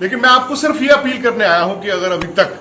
लेकिन मैं आपको सिर्फ ये अपील करने आया हूं कि अगर अभी तक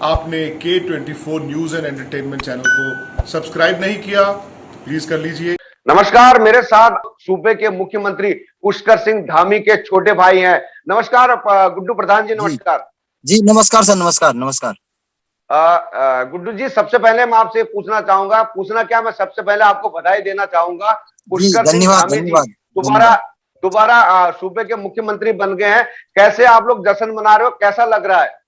आपने K24 news and entertainment channel को सब्सक्राइब नहीं किया तो प्लीज कर लीजिए। नमस्कार, मेरे साथ सूबे के मुख्यमंत्री पुष्कर सिंह धामी के छोटे भाई हैं। नमस्कार गुड्डू प्रधान जी, जी नमस्कार। जी नमस्कार सर, नमस्कार नमस्कार। गुड्डू जी, सबसे पहले मैं आपसे पूछना चाहूंगा, पूछना क्या, मैं सबसे पहले आपको बधाई देना चाहूंगा। जी पुष्कर सिंह धन्यवाद धामी जी धन्यवाद दोबारा धन्यवाद। दोबारा सूबे के मुख्यमंत्री बन गए हैं। कैसे आप लोग जश्न मना रहे हो, कैसा लग रहा है?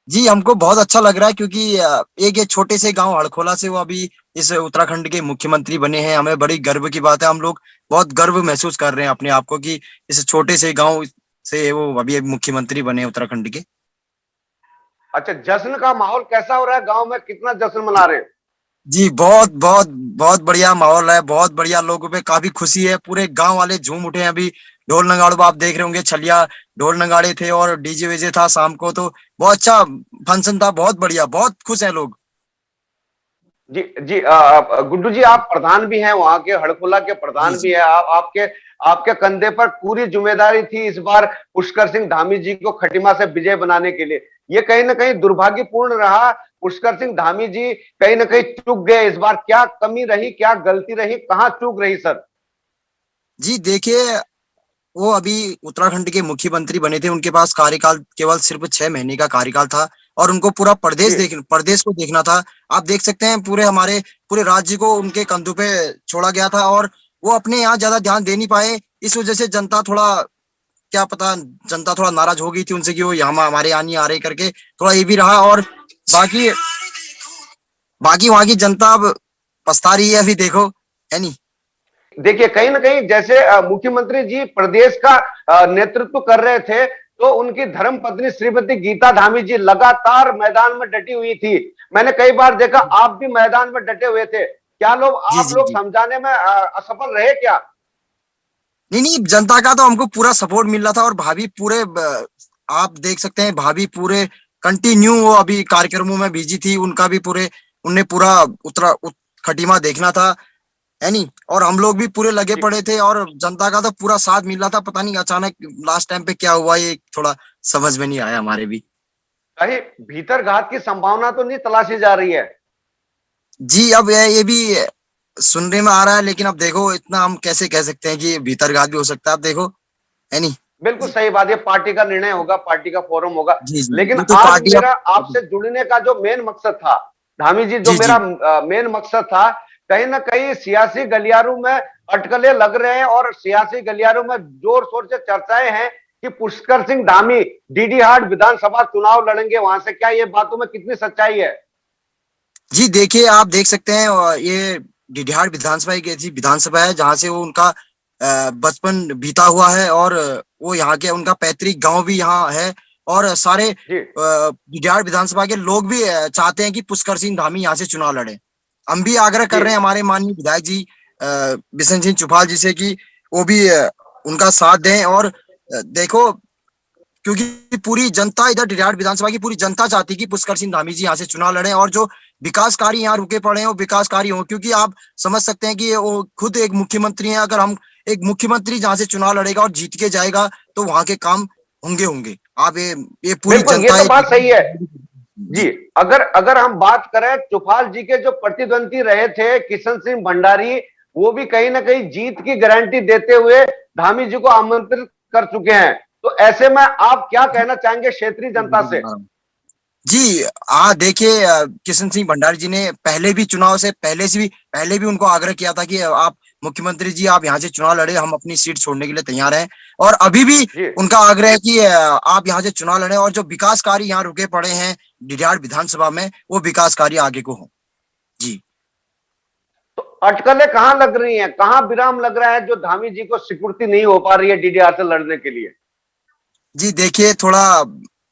जी हमको बहुत अच्छा लग रहा है क्योंकि एक ये छोटे से गांव हड़खोला से वो अभी इस उत्तराखंड के मुख्यमंत्री बने हैं। हमें बड़ी गर्व की बात है, हम लोग बहुत गर्व महसूस कर रहे हैं अपने आप को कि इस छोटे से गांव से वो अभी मुख्यमंत्री बने उत्तराखंड के। अच्छा, जश्न का माहौल कैसा हो रहा है गांव में, कितना जश्न मना रहे हैं? जी बहुत बहुत बहुत बढ़िया माहौल है, बहुत बढ़िया, लोगों पे काफी खुशी है, पूरे गांव वाले झूम उठे हैं। अभी ढोल नगाड़ों आप देख रहे होंगे, छलिया ढोल नगाड़े थे और डीजे वीजे था शाम को, तो बहुत अच्छा फंक्शन था, बहुत बढ़िया, बहुत खुश हैं लोग। जी जी, गुड्डू जी, आप प्रधान भी हैं, वहां के हड़कुला के जी प्रधान भी जी हैं। आपके आपके कंधे पर पूरी जिम्मेदारी थी इस बार पुष्कर सिंह धामी जी को खटीमा से विजय बनाने के लिए। ये कहीं ना कहीं दुर्भाग्यपूर्ण रहा। पुष्कर सिंह धामी जी कहीं ना कहीं चूक गए इस बार। क्या कमी रही, क्या गलती रही, कहाँ चूक रही सर? जी देखिए, वो अभी उत्तराखंड के मुख्यमंत्री बने थे, उनके पास कार्यकाल केवल सिर्फ 6 महीने का कार्यकाल था और उनको पूरा जी प्रदेश को देखना था। आप देख सकते हैं पूरे हमारे पूरे राज्य को उनके कंधों पे छोड़ा गया था और वो अपने यहाँ ज्यादा ध्यान दे नहीं पाए। इस वजह से जनता थोड़ा, क्या पता, जनता थोड़ा नाराज हो गई थी उनसे कि वो यहाँ हमारे यहाँ नहीं आ रहे करके, थोड़ा ये भी रहा। और बाकी बाकी वहां की जनता अब पछता रही है, अभी देखो, है नहीं। देखिए, कहीं ना कहीं जैसे मुख्यमंत्री जी प्रदेश का नेतृत्व कर रहे थे, तो उनकी धर्म पत्नी श्रीमती गीता धामी जी लगातार मैदान में डटी हुई थी। मैंने कई बार देखा, आप भी मैदान में डटे हुए थे। क्या लोग, जी आप जी लोग जी। समझाने में असफल रहे क्या? नहीं नहीं, जनता का तो हमको पूरा सपोर्ट मिल रहा था और भाभी पूरे आप देख सकते हैं, भाभी पूरे कंटिन्यू वो अभी कार्यक्रमों में बिजी थी, उनका भी पूरे, उनने पूरा खटीमा देखना था, है नहीं। और हम लोग भी पूरे लगे जी, पड़े थे और जनता का तो पूरा साथ मिल रहा था। पता नहीं अचानक लास्ट टाइम पे क्या हुआ, ये थोड़ा समझ में नहीं आया हमारे भी। कहीं भीतर घात की संभावना तो नहीं तलाशी जा रही है? जी अब ये भी सुनने में आ रहा है, लेकिन अब देखो, इतना हम कैसे कह सकते हैं कि भीतरघात भी हो सकता है, अब देखो, है नहीं। बिल्कुल सही बात है, पार्टी का निर्णय होगा, पार्टी का फोरम होगा। जी जी, लेकिन ये तो आज पार्टी मेरा अब। आपसे जुड़ने का जो मेन मकसद था, धामी जी, जो जी मेरा जी मेन मकसद था, कहीं ना कहीं सियासी गलियारों में अटकलें लग रहे हैं और सियासी गलियारों में जोर शोर से चर्चाएं हैं कि पुष्कर सिंह धामी डीडीहाट विधानसभा चुनाव लड़ेंगे वहां से। क्या ये बातों में कितनी सच्चाई है? जी, देखिए आप देख सकते हैं, ये डिडिहार विधानसभा एक ऐसी विधानसभा है जहां से वो उनका बचपन बीता हुआ है और वो यहाँ के, उनका पैतृक गांव भी यहाँ है। और सारे जी डिडिहार विधानसभा के लोग भी चाहते हैं कि पुष्कर सिंह धामी यहाँ से चुनाव लड़े। हम भी आग्रह जी कर रहे हैं हमारे माननीय विधायक जी बिशन सिंह चुफाल जी से कि वो भी उनका साथ दें। और देखो, क्योंकि पूरी जनता, इधर डिडिहाट विधानसभा की पूरी जनता चाहती है कि पुष्कर सिंह धामी जी यहाँ से चुनाव लड़े और जो विकास कार्य यहाँ रुके पड़े हैं वो विकास कार्य हो। क्योंकि आप समझ सकते हैं कि वो खुद एक मुख्यमंत्री हैं, अगर हम, एक मुख्यमंत्री जहाँ से चुनाव लड़ेगा और जीत के जाएगा तो वहां के काम होंगे होंगे। आप ये पूरी बिल्कुल, ये जनता तो बात सही है। जी, जी अगर अगर हम बात करें, चुफाल जी के जो प्रतिद्वंदी रहे थे किशन सिंह भंडारी, वो भी कहीं ना कहीं जीत की गारंटी देते हुए धामी जी को आमंत्रित कर चुके हैं। तो ऐसे में आप क्या कहना चाहेंगे क्षेत्रीय जनता से? जी। देखिए, किशन सिंह भंडारी जी ने पहले भी, चुनाव से पहले भी उनको आग्रह किया था कि आप मुख्यमंत्री जी, आप यहाँ से चुनाव लड़े, हम अपनी सीट छोड़ने के लिए तैयार हैं। और अभी भी जी, उनका आग्रह है कि आप यहाँ से चुनाव लड़े और जो विकास कार्य यहाँ रुके पड़े हैं डिडिहाट विधानसभा में, वो विकास कार्य आगे को हो। जी तो अटकलें कहाँ लग रही हैं, कहाँ विराम लग रहा है जो धामी जी को स्वीकृति नहीं हो पा रही है डीडीआर से लड़ने के लिए? जी, देखिए थोड़ा,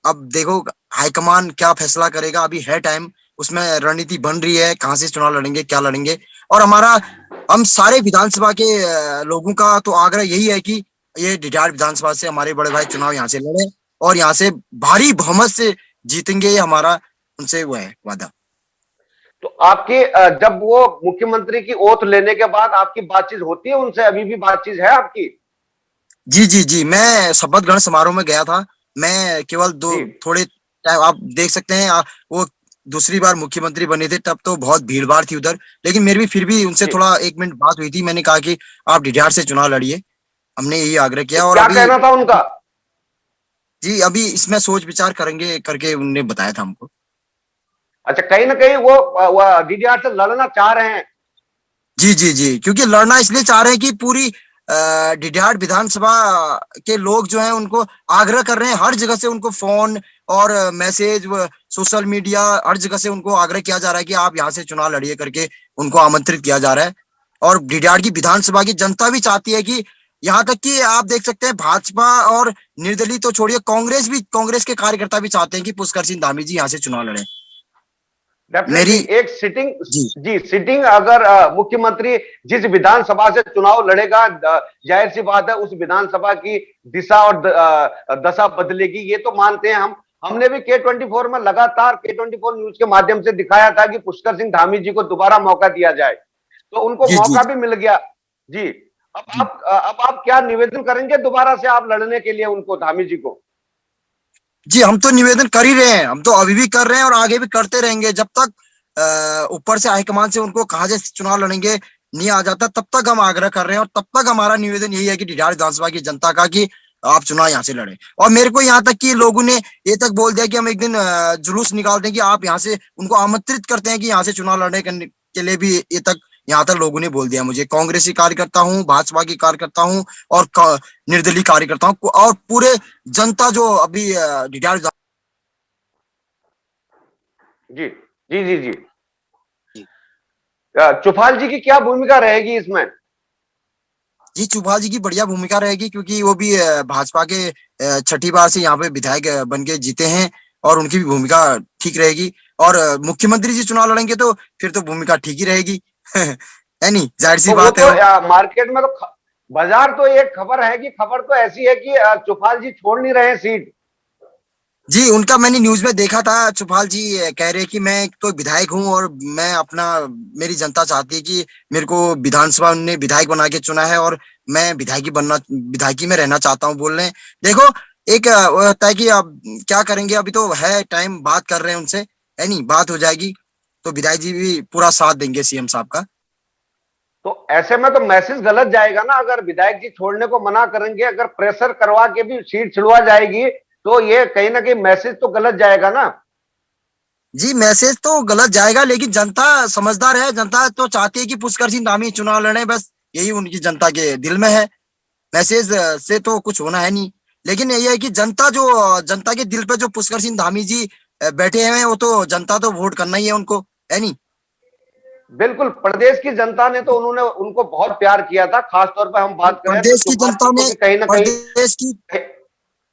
अब देखो हाईकमान क्या फैसला करेगा, अभी है टाइम, उसमें रणनीति बन रही है, कहाँ से चुनाव लड़ेंगे, क्या लड़ेंगे। और हम सारे विधानसभा के लोगों का तो आग्रह यही है कि ये डिडिहाट विधानसभा से हमारे बड़े भाई चुनाव यहाँ से लड़े और यहाँ से भारी बहुमत से जीतेंगे, ये हमारा उनसे वो है वादा। तो आपकी जब वो मुख्यमंत्री की ओथ लेने के बाद आपकी बातचीत होती है उनसे? अभी भी बातचीत है आपकी? जी जी जी, मैं शपथ ग्रहण समारोह में गया था मैं केवल जी थोड़े टाइम, आप देख सकते हैं, वो दूसरी बार मुख्यमंत्री बने थे तब तो बहुत भीड़ भाड़ थी उधर, लेकिन मेरी भी फिर भी उनसे जी थोड़ा 1 मिनट बात हुई थी। मैंने कहा कि आप डिडिहार से चुनाव लड़िए, हमने यही आग्रह तो किया। और क्या अभी कहना था उनका? जी, अभी इसमें सोच विचार करेंगे करके उनने बताया था हमको। अच्छा, कहीं ना कहीं वो डीडीआर से लड़ना चाह रहे हैं। जी जी जी, क्योंकि लड़ना इसलिए चाह रहे हैं कि पूरी डिडिहाट विधानसभा के लोग जो हैं उनको आग्रह कर रहे हैं, हर जगह से उनको फोन और मैसेज, सोशल मीडिया, हर जगह से उनको आग्रह किया जा रहा है कि आप यहाँ से चुनाव लड़िए करके उनको आमंत्रित किया जा रहा है। और डिडिहाट की विधानसभा की जनता भी चाहती है कि, यहाँ तक कि आप देख सकते हैं भाजपा और निर्दलीय तो छोड़िए, कांग्रेस के कार्यकर्ता भी चाहते हैं कि पुष्कर सिंह धामी जी यहाँ से चुनाव लड़े। डेफिनेटली मेरी एक सिटिंग, जी जी सिटिंग अगर मुख्यमंत्री जिस विधानसभा से चुनाव लड़ेगा, जाहिर सी बात है उस विधानसभा की दिशा और दशा बदलेगी, ये तो मानते हैं हम। हमने भी K24 में लगातार K24 न्यूज के माध्यम से दिखाया था कि पुष्कर सिंह धामी जी को दोबारा मौका दिया जाए, तो उनको जी जी मौका भी मिल गया। जी, जी अब आप क्या निवेदन करेंगे दोबारा से आप लड़ने के लिए उनको, धामी जी को? जी, हम तो निवेदन कर ही रहे हैं, हम तो अभी भी कर रहे हैं और आगे भी करते रहेंगे जब तक ऊपर से हाईकमान से उनको कहा जाए चुनाव लड़ेंगे नहीं आ जाता, तब तक हम आग्रह कर रहे हैं। और तब तक हमारा निवेदन यही है कि डिडिहार विधानसभा की जनता का कि आप चुनाव यहाँ से लड़े। और मेरे को यहाँ तक कि लोगों ने ये तक बोल दिया कि हम एक दिन जुलूस निकालते हैं कि आप यहाँ से, उनको आमंत्रित करते हैं कि यहाँ से चुनाव लड़ने के लिए भी, ये तक यहाँ तक लोगों ने बोल दिया मुझे। कांग्रेसी कार्यकर्ता हूँ, भाजपा की कार्यकर्ता हूँ और निर्दलीय कार्यकर्ता हूँ, और पूरे जनता जो अभी डिडिहार जी जी जी जी। चुफाल जी की क्या भूमिका रहेगी इसमें? जी, चुफाल जी की बढ़िया भूमिका रहेगी, क्योंकि वो भी भाजपा के छठी बार से यहाँ पे विधायक बन के जीते हैं, और उनकी भी भूमिका ठीक रहेगी। और मुख्यमंत्री जी चुनाव लड़ेंगे तो फिर तो भूमिका ठीक ही रहेगी है नहीं, जाहिर सी तो वो बात है तो वो। मार्केट में तो बाजार तो एक खबर है कि, खबर तो ऐसी है कि चुफाल जी छोड़ नहीं रहे हैं सीट। जी, उनका मैंने न्यूज में देखा था, चुफाल जी कह रहे कि मैं तो विधायक हूँ और मैं अपना, मेरी जनता चाहती है कि मेरे को विधानसभा ने विधायक बना के चुना है और मैं विधायकी में रहना चाहता हूँ, बोल रहे हैं। देखो, एक होता है कि अब क्या करेंगे, अभी तो है टाइम, बात कर रहे हैं उनसे, है नहीं, बात हो जाएगी तो विधायक जी भी पूरा साथ देंगे सीएम साहब का। तो ऐसे में तो मैसेज गलत जाएगा ना, अगर विधायक जी छोड़ने को मना करेंगे, अगर प्रेशर करवा के भी सीट छिड़वा जाएगी, तो ये कहीं ना कहीं मैसेज तो गलत जाएगा ना। जी, मैसेज तो गलत जाएगा, लेकिन जनता समझदार है, जनता तो चाहती है कि पुष्कर सिंह धामी चुनाव लड़े, बस यही उनकी जनता के दिल में है। मैसेज से तो कुछ होना है नहीं, लेकिन यही है कि जनता के दिल पे जो पुष्कर सिंह धामी जी बैठे हुए हैं, वो तो जनता तो वोट करना ही है उनको, है नहीं। बिल्कुल, प्रदेश की जनता ने तो उन्होंने उनको बहुत प्यार किया था, खासतौर पर हम बात करें तो प्रदेश की चुफाल जनता जी को ने भी कहीं ना कहीं।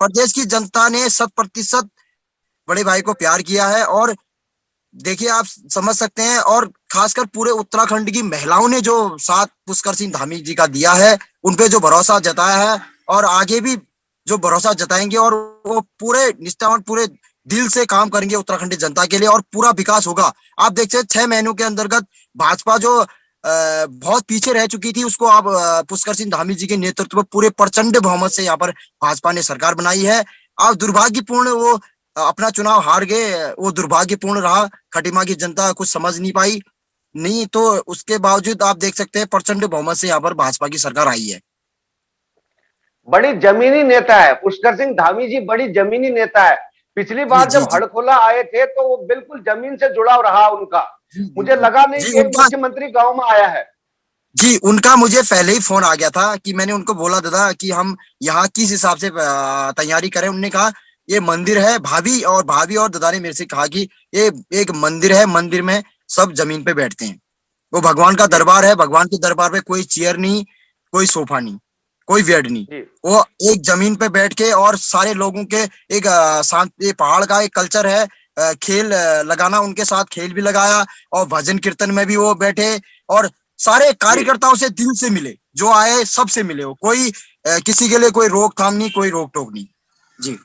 प्रदेश की जनता ने 100% बड़े भाई को प्यार किया है। और देखिए, आप समझ सकते हैं, और खासकर पूरे उत्तराखंड की महिलाओं ने जो साथ पुष्कर सिंह धामी जी का दिया है, उनपे जो भरोसा जताया है, और आगे भी जो भरोसा जताएंगे, और वो पूरे निष्ठावान, पूरे दिल से काम करेंगे उत्तराखंड की जनता के लिए, और पूरा विकास होगा। आप देख सकते 6 महीनों के अंतर्गत भाजपा जो बहुत पीछे रह चुकी थी, उसको आप पुष्कर सिंह धामी जी के नेतृत्व में पूरे प्रचंड बहुमत से यहाँ पर भाजपा ने सरकार बनाई है। अब दुर्भाग्यपूर्ण वो अपना चुनाव हार गए, वो दुर्भाग्यपूर्ण रहा, खटीमा की जनता कुछ समझ नहीं पाई, नहीं तो उसके बावजूद आप देख सकते हैं प्रचंड बहुमत से यहाँ पर भाजपा की सरकार आई है। बड़ी जमीनी नेता है पुष्कर सिंह धामी जी, बड़ी जमीनी नेता है। पिछली जी बार जी जब जी हड़कोला आए थे तो वो बिल्कुल जमीन से जुड़ाव रहा उनका। जी जी मुझे जी लगा नहीं जी कि एक उनका मुख्यमंत्री गांव में आया है। जी, उनका मुझे पहले ही फोन आ गया था कि मैंने उनको बोला, दादा कि हम यहाँ किस हिसाब से तैयारी करें। उन्होंने कहा ये मंदिर है, भाभी और दादा ने मेरे से कहा कि ये एक मंदिर है, मंदिर में सब जमीन पे बैठते हैं, वो भगवान का जी दरबार है, भगवान के दरबार पे कोई चेयर नहीं, कोई सोफा नहीं, कोई बेड नहीं, जी वो एक जमीन पे बैठ के, और सारे लोगों के एक शांत, ये पहाड़ का एक कल्चर है, खेल लगाना, उनके साथ खेल भी लगाया, और भजन कीर्तन में भी वो बैठे, और सारे जी। कार्यकर्ताओं से दिल से मिले, जो आए सबसे मिले, वो कोई किसी के लिए कोई रोकथाम नहीं, कोई रोक टोक नहीं। जी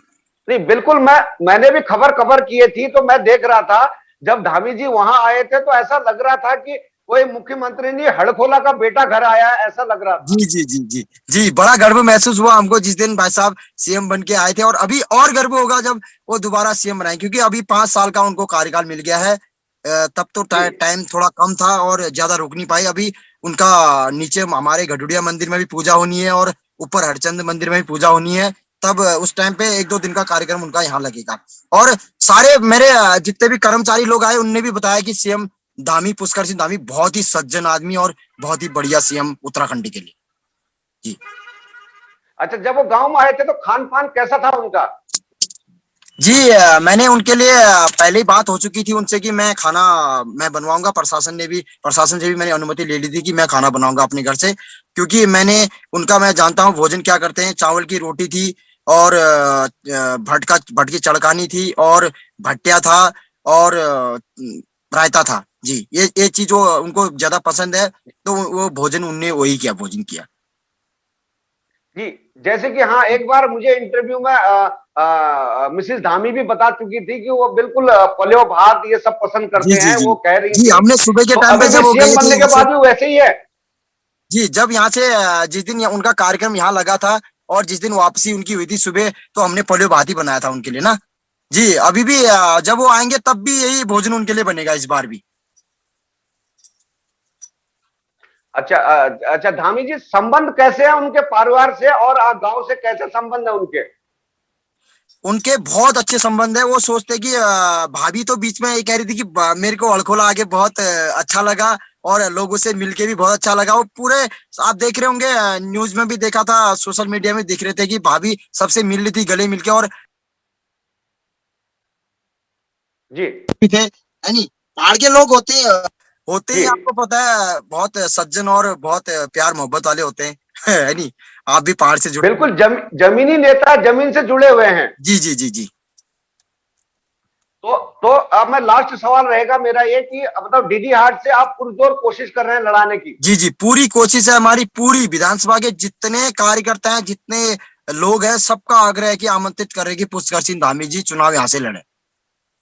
नहीं, बिल्कुल, मैंने भी खबर कवर किए थी, तो मैं देख रहा था जब धामी जी वहां आए थे तो ऐसा लग रहा था कि कोई मुख्यमंत्री नहीं, हड़कोला का बेटा घर आया है ऐसा लग रहा था। जी जी जी जी जी, बड़ा गर्व महसूस हुआ हमको जिस दिन भाई साहब सीएम बन के आए थे, और अभी और गर्व होगा जब वो दोबारा सीएम बनाए, क्योंकि अभी 5 साल का उनको कार्यकाल मिल गया है। तब तो टाइम थोड़ा कम था और ज्यादा रुक नहीं पाए। अभी उनका नीचे हमारे गढ़ुड़िया मंदिर में भी पूजा होनी है और ऊपर हरचंद मंदिर में भी पूजा होनी है। तब उस टाइम पे 1-2 दिन का कार्यक्रम उनका यहाँ लगेगा। और सारे मेरे जितने भी कर्मचारी लोग आए उनने भी बताया कि सीएम धामी, पुष्कर सिंह धामी बहुत ही सज्जन आदमी और बहुत ही बढ़िया सीएम उत्तराखंड के लिए। जी अच्छा, जब वो गांव में आए थे तो खान पान कैसा था उनका? जी, मैंने उनके लिए पहले ही बात हो चुकी थी उनसे कि मैं खाना मैं बनवाऊंगा। प्रशासन से भी मैंने अनुमति ले ली थी कि मैं खाना बनाऊंगा अपने घर से, क्योंकि मैं जानता हूँ भोजन क्या करते हैं। चावल की रोटी थी और भट की चड़कानी थी और भट्टिया था और रायता था। जी, ये चीज जो उनको ज्यादा पसंद है, तो वो भोजन उनने वही किया, भोजन किया। जी, जैसे कि हाँ, एक बार मुझे इंटरव्यू में मिसेस धामी भी बता चुकी थी कि वो बिल्कुल पलेव भात ये सब पसंद जी करते जी हैं, जी वो कह रही जी, थी। हमने सुबह के तो टाइम पे अभी जब भी वो सीएम गए थे बनने के यहाँ से, बाद भी वैसे ही है। जी जब यहाँ से जिस दिन उनका कार्यक्रम यहाँ लगा था और जिस दिन वापसी उनकी हुई थी सुबह, तो हमने पोलियो भात ही बनाया था उनके लिए ना। जी, अभी भी जब वो आएंगे तब भी यही भोजन उनके लिए बनेगा इस बार भी। अच्छा, अच्छा धामी जी, संबंध कैसे है उनके परिवार से और गांव से कैसे संबंध है उनके? उनके बहुत अच्छे संबंध है। वो सोचते कि भाभी तो बीच में ये कह रही थी कि मेरे को अड़खोला आके बहुत अच्छा लगा और लोगों से मिलके भी बहुत अच्छा लगा। वो पूरे आप देख रहे होंगे, न्यूज में भी देखा था, सोशल मीडिया में दिख रहे थे कि भाभी सबसे मिल रही थी गले मिलके। और जी भी थे, है नहीं? पहाड़ के लोग होते ही जी आपको पता है बहुत सज्जन और बहुत प्यार मोहब्बत वाले होते हैं। है नहीं? आप भी पहाड़ से जुड़े। बिल्कुल, जमीनी नेता, जमीन से जुड़े हुए हैं। जी जी जी जी तो अब मैं लास्ट सवाल रहेगा मेरा ये कि मतलब डीडी हाट से आप पुरजोर कोशिश कर रहे हैं लड़ाने की? जी जी, पूरी कोशिश है हमारी। पूरी विधानसभा के जितने कार्यकर्ता हैं, जितने लोग हैं, सबका आग्रह है कि आमंत्रित कर रहे कि पुष्कर सिंह धामी जी चुनाव यहाँ से लड़े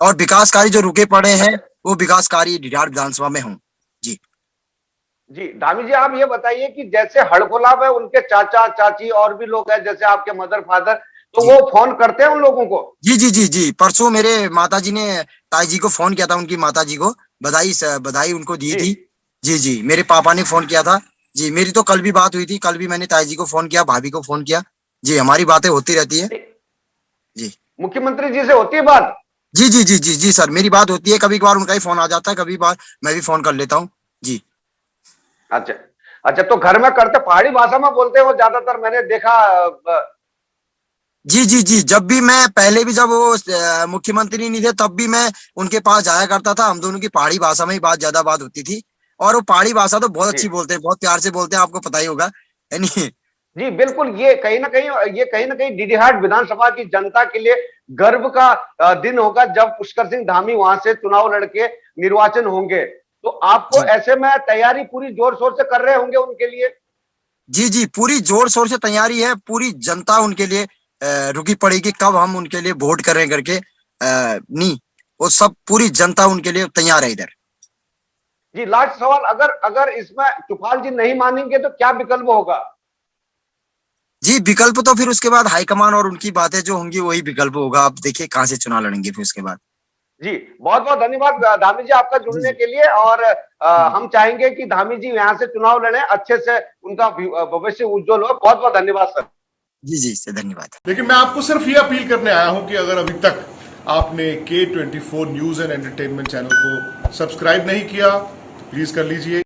और विकास कार्य जो रुके पड़े हैं अच्छा वो विकास कार्य डिहार विधानसभा में हों। जी जी, धामी जी आप ये बताइए कि जैसे हड़कोला में उनके चाचा चाची और भी लोग हैं, जैसे आपके मदर फादर, तो जी वो फोन करते हैं उन लोगों को? जी जी जी जी, परसों मेरे माताजी ने ताई जी को फोन किया था, उनकी माताजी को बधाई उनको दी जी थी। जी जी, मेरे पापा ने फोन किया था। जी, मेरी तो कल भी बात हुई थी, कल भी मैंने ताई जी को फोन किया, भाभी को फोन किया। जी, हमारी बातें होती रहती है। जी मुख्यमंत्री जी से होती है बात? जी जी जी जी जी सर, मेरी बात होती है। कभी कभार उनका ही फोन आ जाता है, कभी बार मैं भी फोन कर लेता हूँ। जी अच्छा अच्छा, तो घर में करते पहाड़ी भाषा में बोलते हैं वो ज्यादातर, मैंने देखा। जी जी जी, जब भी मैं पहले भी जब वो मुख्यमंत्री नहीं थे तब भी मैं उनके पास जाया करता था। हम दोनों की पहाड़ी भाषा में ही ज्यादा बात होती थी। और वो पहाड़ी भाषा तो बहुत जी अच्छी बोलते हैं, बहुत प्यार से बोलते हैं, आपको पता ही होगा, है नहीं? जी बिल्कुल, ये कहीं ना कहीं डीडीहाट विधानसभा की जनता के लिए गर्व का दिन होगा जब पुष्कर सिंह धामी वहां से चुनाव लड़के निर्वाचन होंगे। तो आपको जी ऐसे में तैयारी पूरी जोर शोर से कर रहे होंगे उनके लिए? जी जी, पूरी जोर शोर से तैयारी है। पूरी जनता उनके लिए रुकी पड़ेगी कब हम उनके लिए वोट करें करके। नहीं, वो सब पूरी जनता उनके लिए तैयार है इधर। जी, लास्ट सवाल, अगर अगर इसमें चुफाल जी नहीं मानेंगे तो क्या विकल्प होगा? जी, विकल्प तो फिर उसके बाद हाईकमान और उनकी बातें जो होंगी वही विकल्प होगा। आप देखिए कहाँ से चुनाव लड़ेंगे फिर उसके बाद। जी, बहुत बहुत धन्यवाद धामी जी आपका जी जुड़ने जी के लिए। और जी हम चाहेंगे कि धामी जी यहाँ से चुनाव लड़े, अच्छे से उनका भविष्य उज्जवल हो। बहुत बहुत धन्यवाद सर। जी जी से धन्यवाद। लेकिन मैं आपको सिर्फ ये अपील करने आया हूं कि अगर अभी तक आपने K24 news and entertainment channel को सब्सक्राइब नहीं किया तो प्लीज कर लीजिए।